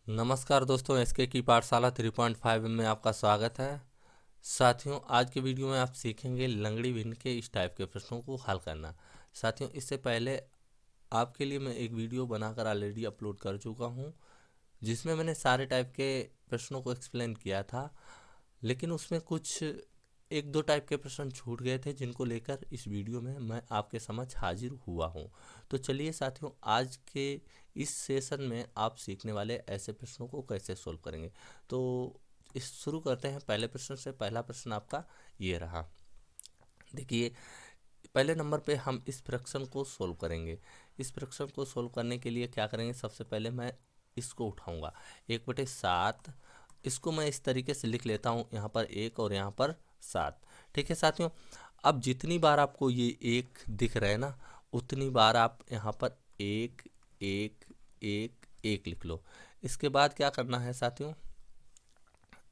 नमस्कार दोस्तों, एसके की पाठशाला 3.5 में आपका स्वागत है। साथियों, आज के वीडियो में आप सीखेंगे लंगड़ी भिन्न के इस टाइप के प्रश्नों को हल करना। साथियों, इससे पहले आपके लिए मैं एक वीडियो बनाकर ऑलरेडी अपलोड कर चुका हूं, जिसमें मैंने सारे टाइप के प्रश्नों को एक्सप्लेन किया था, लेकिन उसमें कुछ एक दो टाइप के प्रश्न छूट गए थे, जिनको लेकर इस वीडियो में मैं आपके समक्ष हाजिर हुआ हूं। तो चलिए साथियों, आज के इस सेशन में आप सीखने वाले ऐसे प्रश्नों को कैसे सोल्व करेंगे। तो इस शुरू करते हैं पहले प्रश्न से। पहला प्रश्न आपका ये रहा। देखिए, पहले नंबर पे हम इस फ्रैक्शन को सोल्व करेंगे। इस फ्रैक्शन को सोल्व करने के लिए क्या करेंगे, सबसे पहले मैं इसको उठाऊंगा 1/7। इसको मैं इस तरीके से लिख लेता हूँ, यहाँ पर 1 और यहाँ पर 7। ठीक है साथियों, अब जितनी बार आपको ये 1 दिख रहा है ना, उतनी बार आप यहाँ पर 1 1 1 1 लिख लो। इसके बाद क्या करना है साथियों,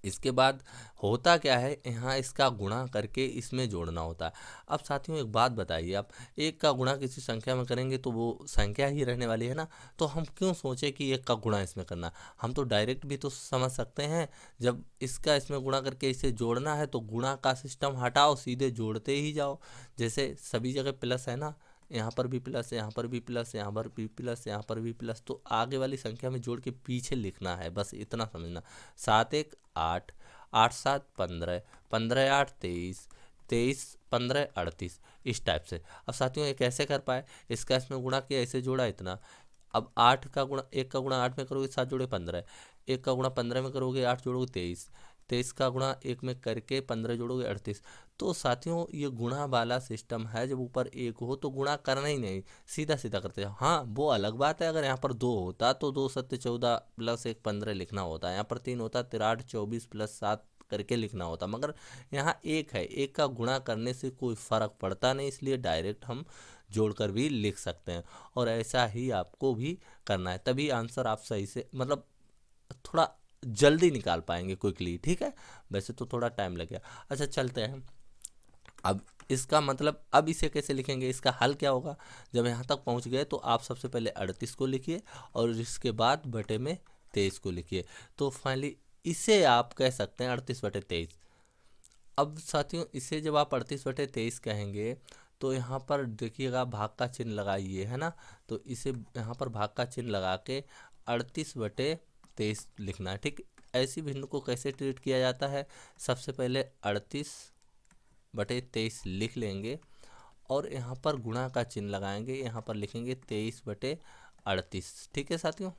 इसके बाद होता क्या है, यहाँ इसका गुणा करके इसमें जोड़ना होता है। अब साथियों एक बात बताइए, आप एक का गुणा किसी संख्या में करेंगे तो वो संख्या ही रहने वाली है ना, तो हम क्यों सोचे कि एक का गुणा इसमें करना। हम तो डायरेक्ट भी तो समझ सकते हैं, जब इसका इसमें गुणा करके इसे जोड़ना है तो गुणा का सिस्टम हटाओ, सीधे जोड़ते ही जाओ। जैसे सभी जगह प्लस है ना, यहाँ पर भी प्लस, यहाँ पर भी प्लस, यहाँ पर भी प्लस, यहाँ पर भी प्लस, तो आगे वाली संख्या में जोड़ के पीछे लिखना है, बस इतना समझना। 7 1 8, 8 7 15, 15 8 23, 23 15 38, इस टाइप से। अब साथियों ये कैसे कर पाए, इसका इसमें गुणा किया, ऐसे जोड़ा इतना। अब 8 का गुणा, 1 का गुणा 8 में करोगे 7 जोड़े 15, 1 का गुणा 15 में करोगे 8 जोड़ोगे 23, 23 का गुणा 1 में करके 15 जोड़ोगे 38। तो साथियों ये गुणा वाला सिस्टम है, जब ऊपर 1 हो तो गुणा करना ही नहीं, सीधा सीधा करते जाओ। हाँ, वो अलग बात है, अगर यहाँ पर 2 होता तो 2 7 14 प्लस 1 15 लिखना होता, यहाँ पर 3 होता 63 24 प्लस 7 करके लिखना होता, मगर यहाँ एक है, एक का गुणा करने से कोई फर्क पड़ता नहीं, इसलिए डायरेक्ट हम जोड़कर भी लिख सकते हैं। और ऐसा ही आपको भी करना है, तभी आंसर आप सही से, मतलब थोड़ा जल्दी निकाल पाएंगे क्विकली। ठीक है, वैसे तो थोड़ा टाइम लगेगा। अच्छा चलते हैं, अब इसका मतलब अब इसे कैसे लिखेंगे, इसका हल क्या होगा। जब यहाँ तक पहुँच गए तो आप सबसे पहले 38 को लिखिए और इसके बाद बटे में 23 को लिखिए, तो फाइनली इसे आप कह सकते हैं 38/23। अब साथियों इसे जब आप 38/23 कहेंगे तो यहाँ पर देखिएगा भाग का चिन्ह लगाइए, है ना, तो इसे यहाँ पर भाग का चिन्ह लगा के 38/23 लिखना है। ठीक, ऐसी भिन्न को कैसे ट्रीट किया जाता है, सबसे पहले 38/23 लिख लेंगे और यहाँ पर गुणा का चिन्ह लगाएंगे, यहाँ पर लिखेंगे 23/38। ठीक है साथियों,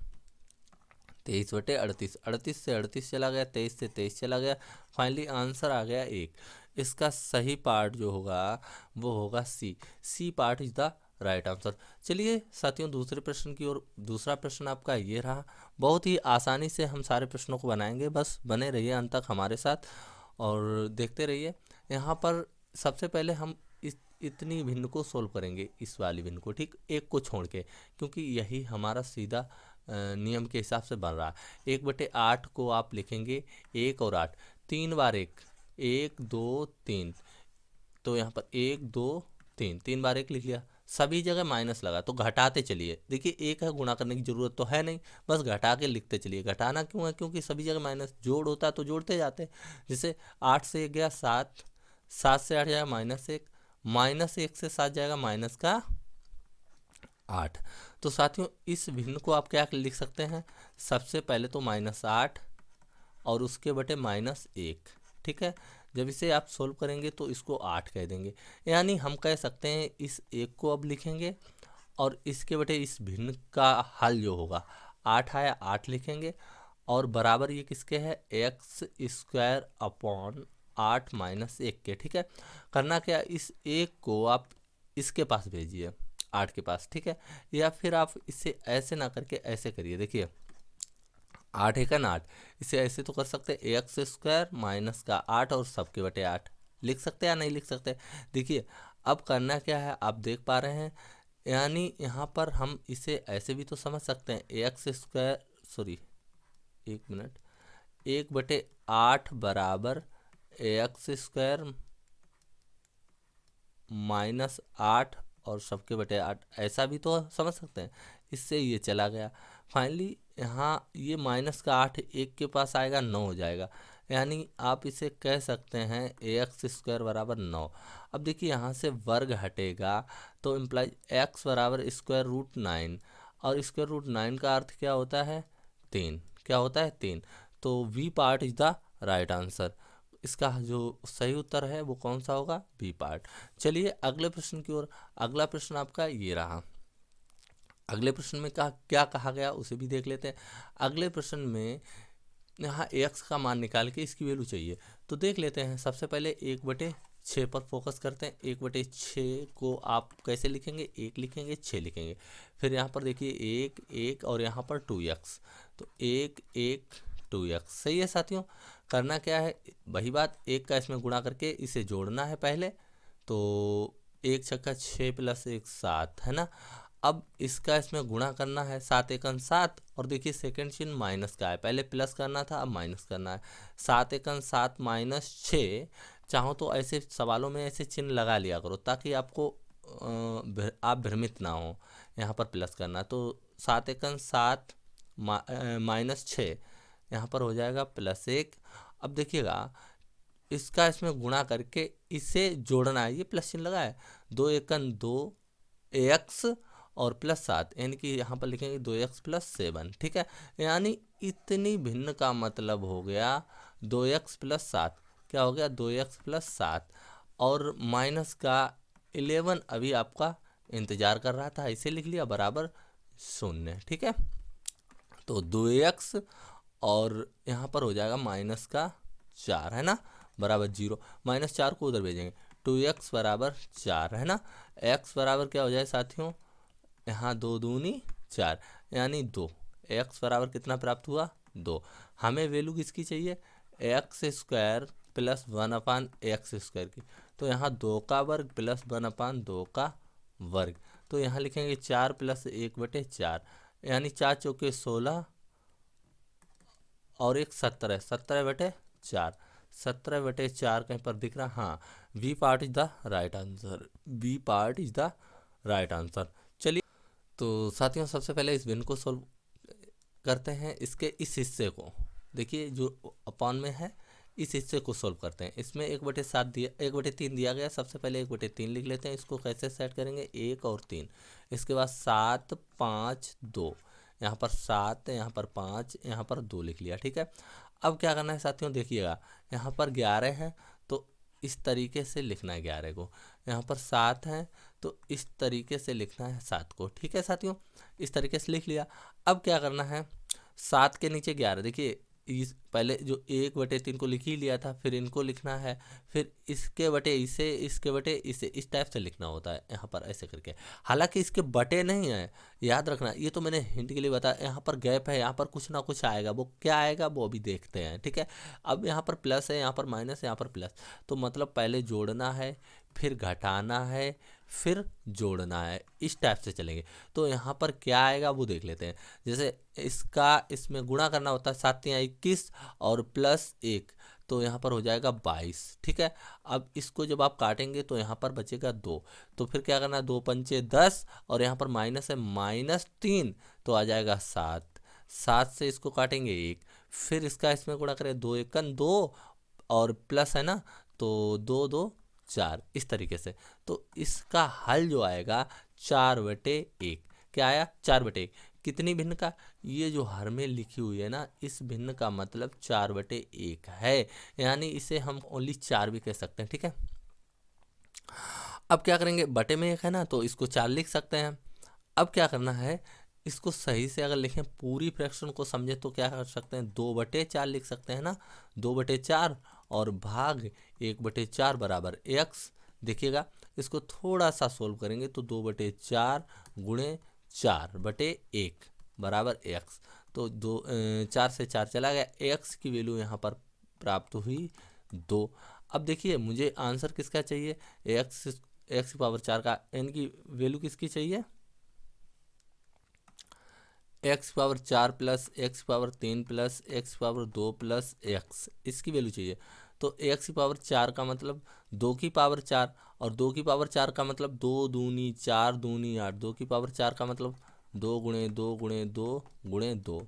23/38, 38 से 38 चला गया, 23 से 23 चला गया, फाइनली आंसर आ गया 1। इसका सही पार्ट जो होगा वो होगा c, c part is the right answer. चलिए साथियों दूसरे प्रश्न की ओर। दूसरा प्रश्न आपका ये रहा, बहुत ही आसानी से हम सारे प्रश्नों को बनाएंगे, बस बने रहिए अंत तक हमारे साथ और देखते रहिए। यहाँ पर सबसे पहले हम इतनी भिन्न को सोल्व करेंगे, इस वाली भिन्न को, ठीक, एक को छोड़ के, क्योंकि यही हमारा सीधा नियम के हिसाब से बन रहा है। 1/8 को आप लिखेंगे 1 और 8, 3 बार 1, 1 2 3, तो यहाँ पर 1 2 3, 3 बार 1 लिख लिया, सभी जगह माइनस लगा तो घटाते चलिए। देखिए एक है, गुणा करने की जरूरत तो है नहीं, बस घटा के लिखते चलिए। घटाना क्यों है, क्योंकि सभी जगह माइनस, जोड़ होता है तो जोड़ते जाते हैं। जैसे 8 से 1 गया 7, 7 से 8 जाएगा -1, -1 से 7 जाएगा -8। तो साथियों इस भिन्न को आप क्या लिख सकते हैं, सबसे पहले तो -8 और उसके बटे -1। ठीक है, जब इसे आप सोल्व करेंगे तो इसको 8 कह देंगे, यानी हम कह सकते हैं इस एक को अब लिखेंगे और इसके बटे इस भिन्न का हल जो होगा 8 आया 8 लिखेंगे, और बराबर ये किसके है, x² / 8 - 1 के। ठीक है, करना क्या, इस एक को आप इसके पास भेजिए, 8 के पास। ठीक है, या फिर आप इसे ऐसे ना करके ऐसे करिए, देखिए 8 1 8, इसे ऐसे तो कर सकते हैं, x² माइनस का 8 और सबके बटे 8 लिख सकते हैं या नहीं लिख सकते। देखिए अब करना क्या है, आप देख पा रहे हैं, यानी यहाँ पर हम इसे ऐसे भी तो समझ सकते हैं, x², सॉरी 1 मिनट, 1/8 बराबर x² -8 और सबके बटे 8, ऐसा भी तो समझ सकते हैं। इससे ये चला गया, फाइनली यहाँ ये माइनस का 8 एक के पास आएगा 9 हो जाएगा, यानी आप इसे कह सकते हैं एक्स स्क्वायर बराबर 9। अब देखिए यहाँ से वर्ग हटेगा तो इम्प्लाइज एक्स बराबर स्क्वायर रूट 9, और स्क्वायर रूट 9 का अर्थ क्या होता है 3, क्या होता है 3। तो B part is the right answer. इसका जो सही उत्तर है वो कौन सा होगा, बी पार्ट। चलिए अगले प्रश्न की ओर। अगला प्रश्न आपका ये रहा। अगले प्रश्न में क्या कहा गया उसे भी देख लेते हैं। अगले प्रश्न में यहाँ एक्स का मान निकाल के इसकी वैल्यू चाहिए, तो देख लेते हैं। सबसे पहले 1/6 पर फोकस करते हैं। 1/6 को आप कैसे लिखेंगे, 1 लिखेंगे 6 लिखेंगे। फिर यहाँ पर देखिए 1 1 और यहाँ पर 2x, तो 1 1 2x। सही है साथियों। करना क्या है, वही बात, 1 का इसमें गुणा करके इसे जोड़ना है पहले। तो 1 छक्का 6 + 1 7 है ना। अब इसका इसमें गुणा करना है, 7 एकन 7, और देखिए सेकंड चिन्ह माइनस का है, पहले प्लस करना था अब माइनस करना है। 7 एकन 7 -6। चाहो तो ऐसे सवालों में ऐसे चिन्ह लगा लिया करो ताकि आपको आप भ्रमित ना हो। यहाँ पर प्लस करना, तो 7 एकन 7 -6, यहाँ पर हो जाएगा +1। अब देखिएगा इसका इसमें गुणा करके इसे जोड़ना है, ये प्लस चिन्ह लगा है। 2 एकन 2 एक्स और +7, यानी कि यहाँ पर लिखेंगे 2x + 7। ठीक है, यानी इतनी भिन्न का मतलब हो गया 2x + 7। क्या हो गया, 2x + 7, और माइनस का 11 अभी आपका इंतजार कर रहा था, इसे लिख लिया बराबर 0। ठीक है, तो 2x और यहाँ पर हो जाएगा माइनस का 4 है ना, बराबर 0। -4 को उधर भेजेंगे, 2x बराबर 4 है ना। x बराबर क्या हो जाए साथियों, यहाँ 2 दूनी 4, यानी 2। x बराबर कितना प्राप्त हुआ, 2। हमें वैल्यू किसकी चाहिए, x² + 1/x² की। तो यहाँ 2 का वर्ग + 1/2 का वर्ग। तो यहाँ लिखेंगे 4 + 1/4, यानी 4 चौके 16 और 1 17, 17/4। 17/4 कहीं पर दिख रहा, हाँ, B part is the right answer. B part is the right answer. चलिए तो साथियों सबसे पहले इस भिन्न को सॉल्व करते हैं। इसके इस हिस्से को देखिए जो अपॉन में है, इस हिस्से को सॉल्व करते हैं। इसमें 1/7 दिया, 1/3 दिया गया। सबसे पहले 1/3 लिख लेते हैं। इसको कैसे सेट करेंगे, 1 और 3। इसके बाद 7 5 2, यहाँ पर 7, यहाँ पर 5, यहाँ पर 2 लिख लिया। ठीक है, अब क्या करना है साथियों, देखिएगा यहाँ पर 11 है तो इस तरीके से लिखना है 11 को। यहाँ पर 7 है तो इस तरीके से लिखना है 7 को। ठीक है साथियों, इस तरीके से लिख लिया। अब क्या करना है, 7 के नीचे 11, देखिए इस पहले जो 1/3 को लिख ही लिया था, फिर इनको लिखना है, फिर इसके बटे इसे, इसके बटे इसे, इस टाइप से लिखना होता है यहाँ पर ऐसे करके। हालांकि इसके बटे नहीं है, याद रखना, ये तो मैंने हिंट के लिए बताया। यहाँ पर गैप है, यहाँ पर कुछ ना कुछ आएगा, वो क्या आएगा वो अभी देखते हैं। ठीक है, अब यहाँ पर प्लस है, यहाँ पर माइनस है, यहाँ पर प्लस, तो मतलब पहले जोड़ना है, फिर घटाना है, फिर जोड़ना है, इस टाइप से चलेंगे। तो यहाँ पर क्या आएगा वो देख लेते हैं। जैसे इसका इसमें गुणा करना होता है, 7 या 21 और +1, तो यहाँ पर हो जाएगा 22। ठीक है, अब इसको जब आप काटेंगे तो यहाँ पर बचेगा 2, तो फिर क्या करना है, 2 पंचे 10, और यहाँ पर माइनस है, -3, तो आ जाएगा 7। 7 से इसको काटेंगे 1, फिर इसका इसमें गुणा करें, 2 एकन 2 और प्लस है ना, तो 2 2 4, इस तरीके से। तो इसका हल जो आएगा 4/1। क्या आया, 4/1। कितनी भिन्न का, ये जो हर में लिखी हुई है ना, इस भिन्न का मतलब 4/1 है, यानी इसे हम ओनली 4 भी कह सकते हैं। ठीक है, अब क्या करेंगे, बटे में 1 है ना, तो इसको 4 लिख सकते हैं। अब क्या करना है, इसको सही से अगर लिखें, पूरी फ्रैक्शन को समझे, तो क्या कर सकते हैं, 2/4 लिख सकते हैं ना। 2/4 और भाग 1/4 बराबर x। देखिएगा इसको थोड़ा सा सोल्व करेंगे तो 2/4 गुणे 4/1 बराबर x। तो 4 से 4 चला गया, x की वैल्यू यहाँ पर प्राप्त हुई 2। अब देखिए मुझे आंसर किसका चाहिए, x की पावर 4 का, n की वैल्यू किसकी चाहिए, x⁴ plus x⁴ plus x⁴2 plus x, इसकी वैल्यू चाहिए। तो x⁴ का मतलब 2 की पावर 4, और 2 की पावर 4 का मतलब 2 दूनी 4 दूनी 8, 2 की पावर 4 का मतलब 2 गुणे 2 गुणे 2 गुणे 2,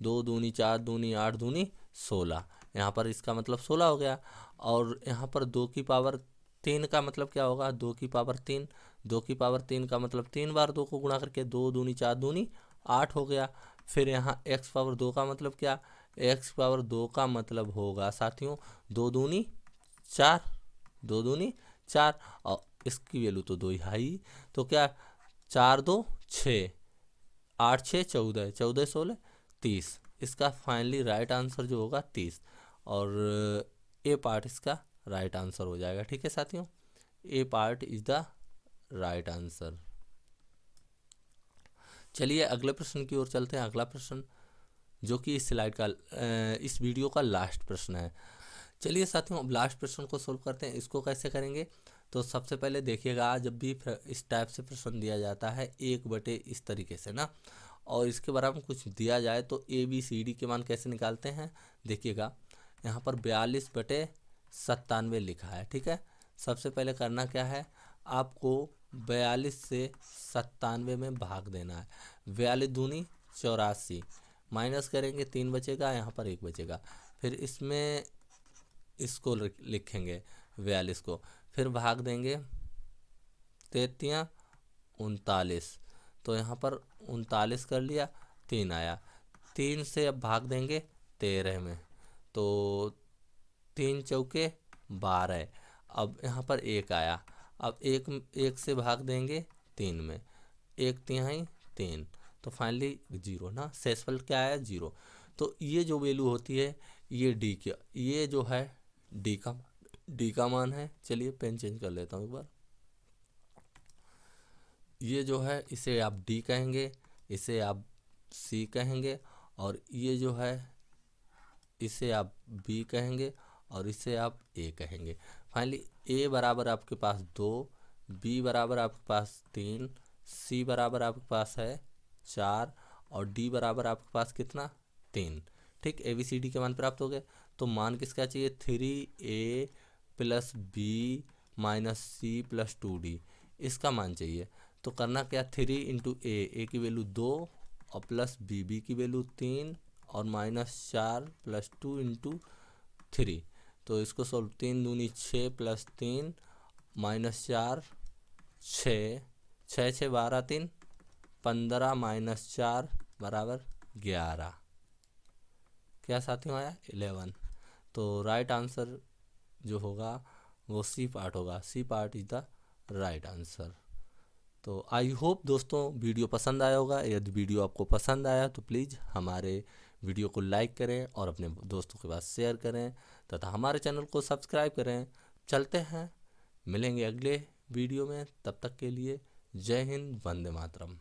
2 दूनी 4 दूनी 8 दूनी 16। यहाँ पर इसका मतलब 16 हो गया। और यहाँ पर 2 की पावर 3 का मतलब क्या होगा, 2 की पावर 3। 2 की पावर 3 का मतलब 3 बार 2 को गुणा करके 2 दूनी 4 दूनी 8 हो गया। फिर यहाँ x पावर 2 का मतलब क्या, x पावर 2 का मतलब होगा साथियों 2 दूनी 4, 2 दूनी 4, और इसकी वैल्यू तो 2 ही है। तो क्या 4 2 6, 8 6 14, 14 16 30। इसका फाइनली राइट आंसर जो होगा 30, और ए पार्ट इसका राइट आंसर हो जाएगा। ठीक है साथियों, a part is the right answer. चलिए अगले प्रश्न की ओर चलते हैं। अगला प्रश्न जो कि इस स्लाइड का इस वीडियो का लास्ट प्रश्न है। चलिए साथियों अब लास्ट प्रश्न को सोल्व करते हैं। इसको कैसे करेंगे, तो सबसे पहले देखिएगा, जब भी इस टाइप से प्रश्न दिया जाता है 1/, इस तरीके से ना, और इसके बारे में कुछ दिया जाए तो ABCD के मान कैसे निकालते हैं। देखिएगा यहाँ पर 42/97 लिखा है। ठीक है, सबसे पहले करना क्या है, आपको 42 से 97 में भाग देना है। 42 दूनी 84, माइनस करेंगे 3 बचेगा, यहाँ पर 1 बचेगा। फिर इसमें इसको लिखेंगे 42 को, फिर भाग देंगे 33 39, तो यहाँ पर 39 कर लिया, 3 आया। 3 से अब भाग देंगे 13 में, तो 3 चौके 12। अब यहाँ पर 1 आया, अब 1 से भाग देंगे 3 में, 1/3 3, तो फाइनली 0 ना, शेषफल क्या आया 0। तो ये जो वैल्यू होती है ये डी का, ये जो है डी का मान है। चलिए पेन चेंज कर लेता हूँ एक बार। ये जो है इसे आप डी कहेंगे, इसे आप सी कहेंगे, और ये जो है इसे आप बी कहेंगे, और इसे आप ए कहेंगे। फाइनली ए बराबर आपके पास 2, बी बराबर आपके पास 3, सी बराबर आपके पास है 4, और डी बराबर आपके पास कितना 3। ठीक, ABCD के मान प्राप्त हो गए। तो मान किसका चाहिए, 3A + B - C + 2D, इसका मान चाहिए। तो करना क्या, 3 × A की वैल्यू 2, और प्लस बी की वैल्यू 3, और -4 + 2 × 3। तो इसको सोल्व, 3 दूनी 6 + 3 -4 6, 6 6 12 3 15 -4 = 11। क्या साथियों आया 11। तो राइट आंसर जो होगा वो सी पार्ट होगा। C part is the right answer. तो आई होप दोस्तों वीडियो पसंद आया होगा। यदि वीडियो आपको पसंद आया तो प्लीज़ हमारे वीडियो को लाइक करें और अपने दोस्तों के पास शेयर करें तथा हमारे चैनल को सब्सक्राइब करें। चलते हैं, मिलेंगे अगले वीडियो में, तब तक के लिए जय हिंद, वंदे मातरम।